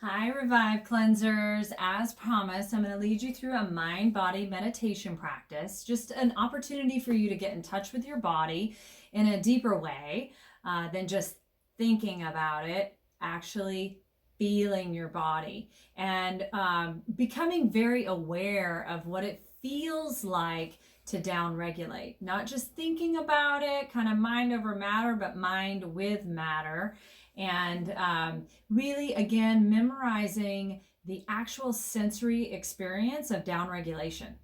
Hi, Revive Cleansers. As promised, I'm going to lead you through a mind body meditation practice, just an opportunity for you to get in touch with your body in a deeper way than just thinking about it, actually feeling your body and becoming very aware of what it feels like to down regulate. Not just thinking about it, kind of mind over matter, but mind with matter. And really, again, memorizing the actual sensory experience of down regulation.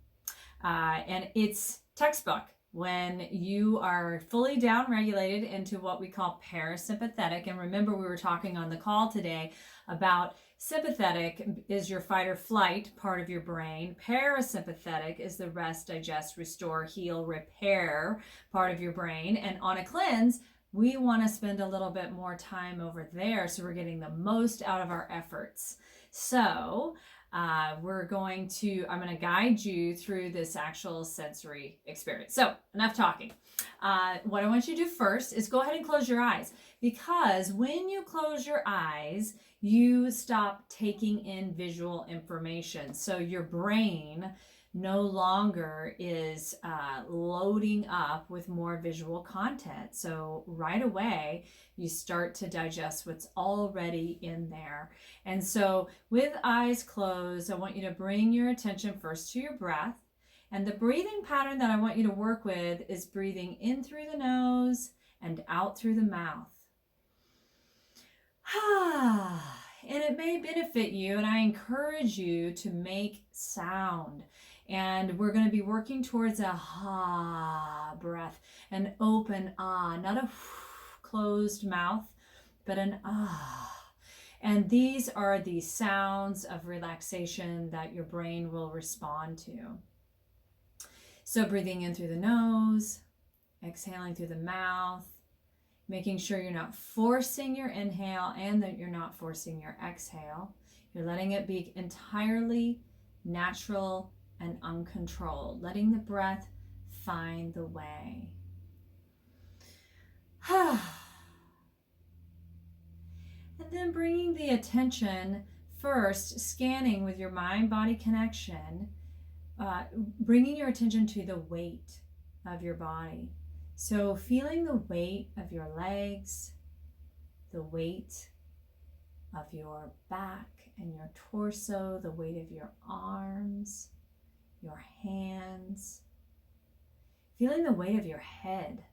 And it's textbook when you are fully down regulated into what we call parasympathetic. And remember, we were talking on the call today about sympathetic is your fight or flight part of your brain. Parasympathetic is the rest, digest, restore, heal, repair part of your brain. And on a cleanse, we want to spend a little bit more time over there so we're getting the most out of our efforts. So I'm going to guide you through this actual sensory experience. So enough talking. What I want you to do first is go ahead and close your eyes, because when you close your eyes, you stop taking in visual information. So your brain no longer is loading up with more visual content. So right away, you start to digest what's already in there. And so with eyes closed, I want you to bring your attention first to your breath. And the breathing pattern that I want you to work with is breathing in through the nose and out through the mouth. And it may benefit you, and I encourage you to make sound. And we're going to be working towards a ha breath, an open ah, not a closed mouth, but an ah. And these are the sounds of relaxation that your brain will respond to. So breathing in through the nose, exhaling through the mouth, making sure you're not forcing your inhale and that you're not forcing your exhale. You're letting it be entirely natural and uncontrolled, letting the breath find the way. And then bringing the attention first, scanning with your mind-body connection, bringing your attention to the weight of your body. So feeling the weight of your legs, the weight of your back and your torso, the weight of your arms, your hands, feeling the weight of your head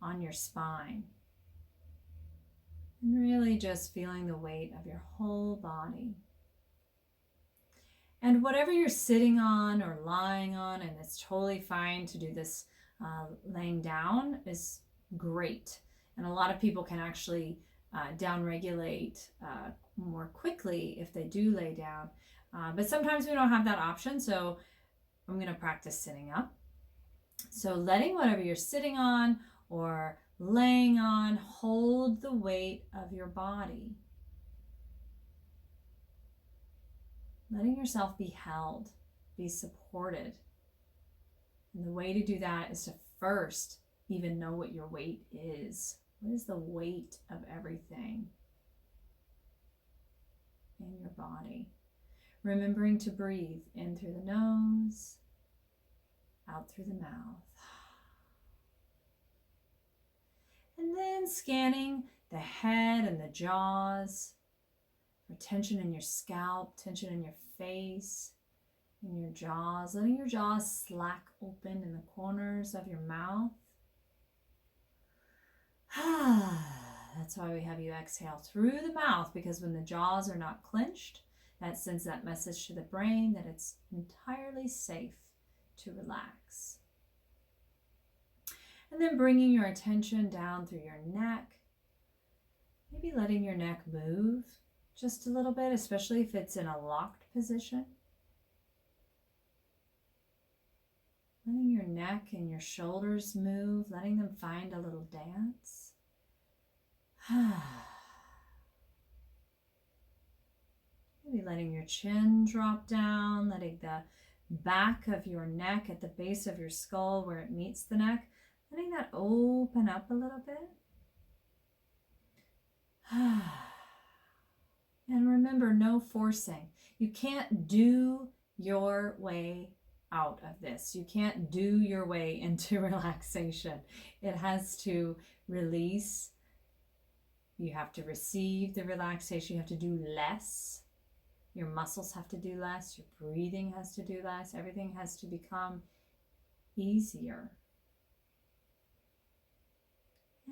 on your spine, and really just feeling the weight of your whole body. And whatever you're sitting on or lying on, and it's totally fine to do this laying down, is great. And a lot of people can actually down regulate more quickly if they do lay down. But sometimes we don't have that option, so I'm going to practice sitting up. So letting whatever you're sitting on or laying on hold the weight of your body. Letting yourself be held, be supported. And the way to do that is to first even know what your weight is. What is the weight of everything in your body? Remembering to breathe in through the nose, out through the mouth. And then scanning the head and the jaws for tension in your scalp, tension in your face, in your jaws, letting your jaws slack open in the corners of your mouth. That's why we have you exhale through the mouth, because when the jaws are not clenched, that sends that message to the brain that it's entirely safe to relax. And then bringing your attention down through your neck, maybe letting your neck move just a little bit, especially if it's in a locked position. Letting your neck and your shoulders move, letting them find a little dance. Maybe letting your chin drop down, letting the back of your neck at the base of your skull where it meets the neck, letting that open up a little bit. And remember remember, no forcing. You can't do your way out of this. You can't do your way into relaxation. It has to release. You have to receive the relaxation. You have to do less. Your muscles have to do less. Your breathing has to do less. Everything has to become easier.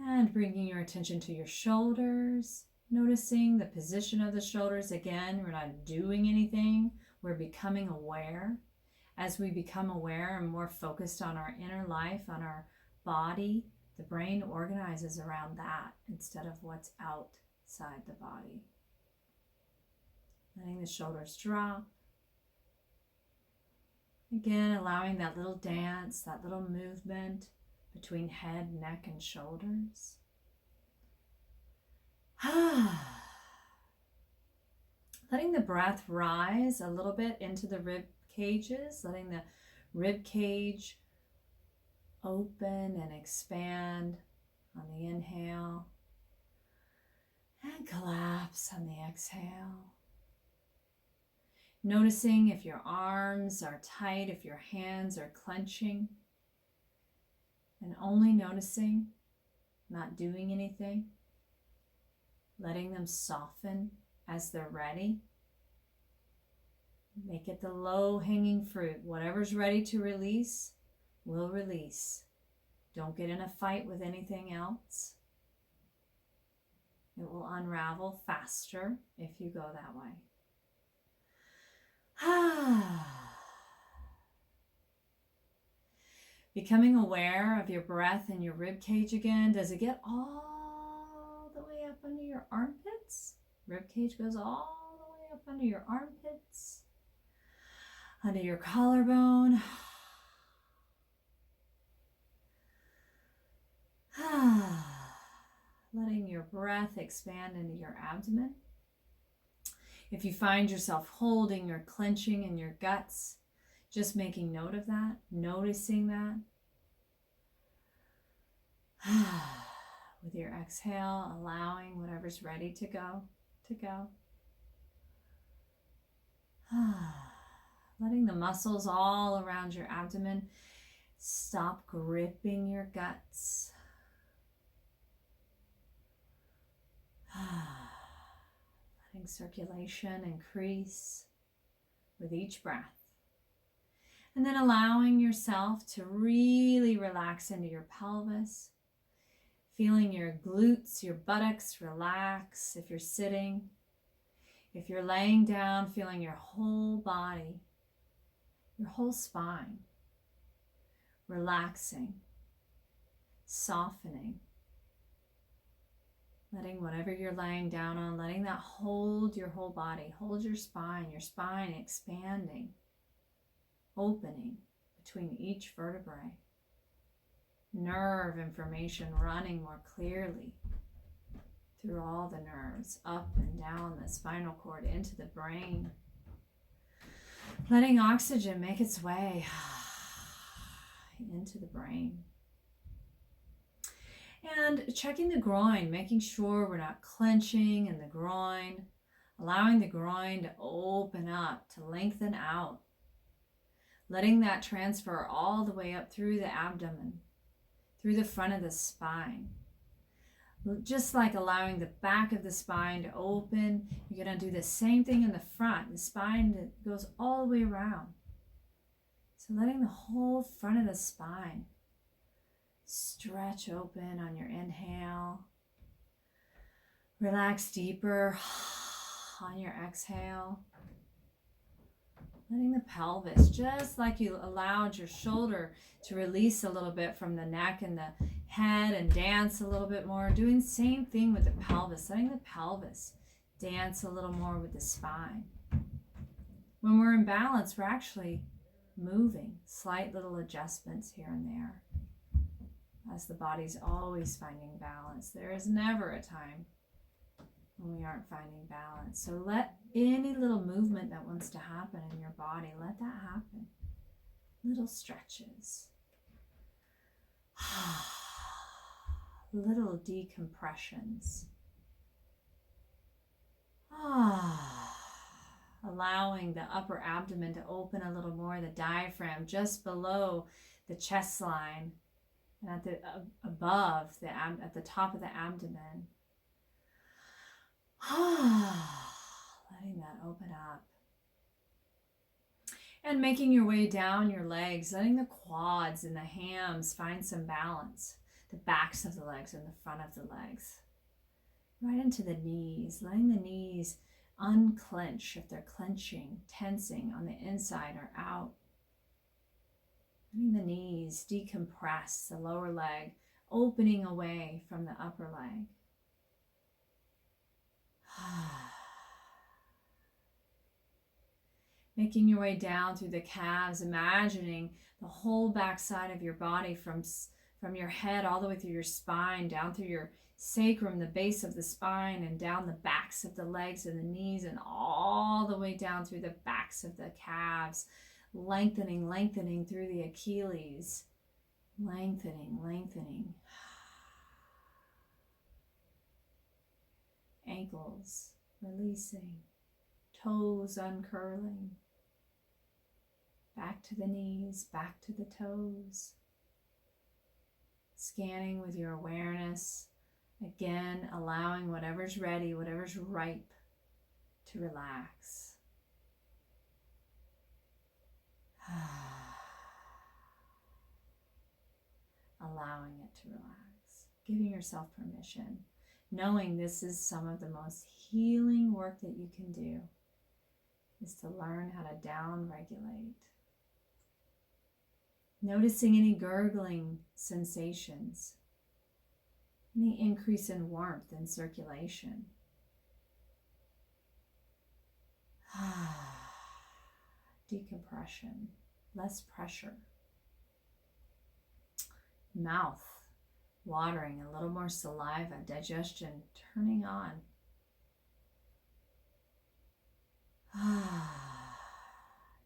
And bringing your attention to your shoulders, noticing the position of the shoulders. Again, we're not doing anything. We're becoming aware. As we become aware and more focused on our inner life, on our body, the brain organizes around that instead of what's outside the body. Letting the shoulders drop. Again, allowing that little dance, that little movement between head, neck, and shoulders. Letting the breath rise a little bit into the rib cages, letting the rib cage open and expand on the inhale and collapse on the exhale. Noticing if your arms are tight, if your hands are clenching, and only noticing, not doing anything, letting them soften as they're ready. Make it the low-hanging fruit. Whatever's ready to release, will release. Don't get in a fight with anything else. It will unravel faster if you go that way. Becoming aware of your breath and your rib cage again. Does it get all the way up under your armpits? Rib cage goes all the way up under your armpits, under your collarbone. Letting your breath expand into your abdomen. If you find yourself holding or clenching in your guts, just making note of that, noticing that. With your exhale, allowing whatever's ready to go, to go. Letting the muscles all around your abdomen stop gripping your guts. Letting circulation increase with each breath. And then allowing yourself to really relax into your pelvis. Feeling your glutes, your buttocks relax if you're sitting. If you're laying down, feeling your whole body, your whole spine, relaxing, softening. Letting whatever you're laying down on, letting that hold your whole body, hold your spine expanding, opening between each vertebrae. Nerve information running more clearly through all the nerves, up and down the spinal cord into the brain. Letting oxygen make its way into the brain. And checking the groin, making sure we're not clenching in the groin, allowing the groin to open up, to lengthen out, letting that transfer all the way up through the abdomen, through the front of the spine. Just like allowing the back of the spine to open, you're going to do the same thing in the front. The spine goes all the way around. So letting the whole front of the spine stretch open on your inhale. Relax deeper on your exhale. Letting the pelvis, just like you allowed your shoulder to release a little bit from the neck and the head and dance a little bit more, doing the same thing with the pelvis, letting the pelvis dance a little more with the spine. When we're in balance, we're actually moving, slight little adjustments here and there, as the body's always finding balance. There is never a time when we aren't finding balance. So let any little movement that wants to happen in your body, let that happen. Little stretches. Little decompressions. allowing the upper abdomen to open a little more, the diaphragm just below the chest line and at the above the at the top of the abdomen. Letting that open up. And making your way down your legs, letting the quads and the hams find some balance. The backs of the legs and the front of the legs. Right into the knees, letting the knees unclench if they're clenching, tensing on the inside or out. Letting the knees decompress, the lower leg opening away from the upper leg. Making your way down through the calves, imagining the whole back side of your body from your head all the way through your spine, down through your sacrum, the base of the spine, and down the backs of the legs and the knees, and all the way down through the backs of the calves, lengthening through the Achilles, lengthening. Ankles releasing, toes uncurling, back to the knees, back to the toes. Scanning with your awareness, again allowing whatever's ready, whatever's ripe to relax. Allowing it to relax, giving yourself permission, knowing this is some of the most healing work that you can do, is to learn how to down-regulate. Noticing any gurgling sensations, any increase in warmth and circulation. Decompression, less pressure. Mouth watering, a little more saliva, digestion turning on.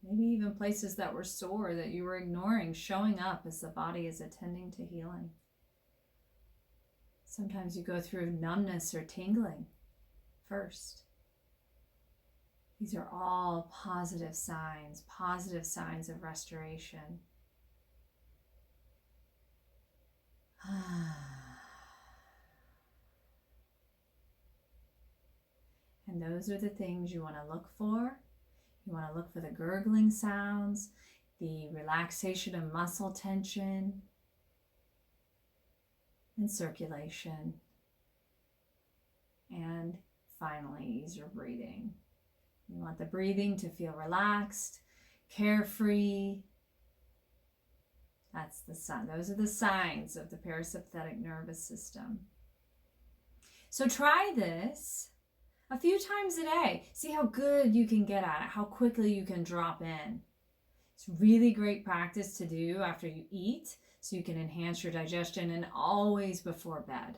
Maybe even places that were sore that you were ignoring showing up as the body is attending to healing. Sometimes you go through numbness or tingling first. These are all positive signs of restoration. And those are the things you want to look for. You want to look for the gurgling sounds, the relaxation of muscle tension, and circulation. And finally, ease your breathing. You want the breathing to feel relaxed, carefree. That's the sign. Those are the signs of the parasympathetic nervous system. So try this a few times a day. See how good you can get at it, how quickly you can drop in. It's really great practice to do after you eat so you can enhance your digestion, and always before bed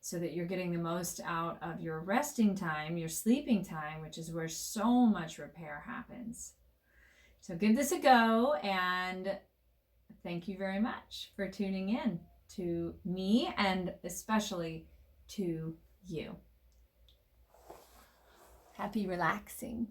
so that you're getting the most out of your resting time, your sleeping time, which is where so much repair happens. So give this a go, and thank you very much for tuning in to me and especially to you. Happy relaxing.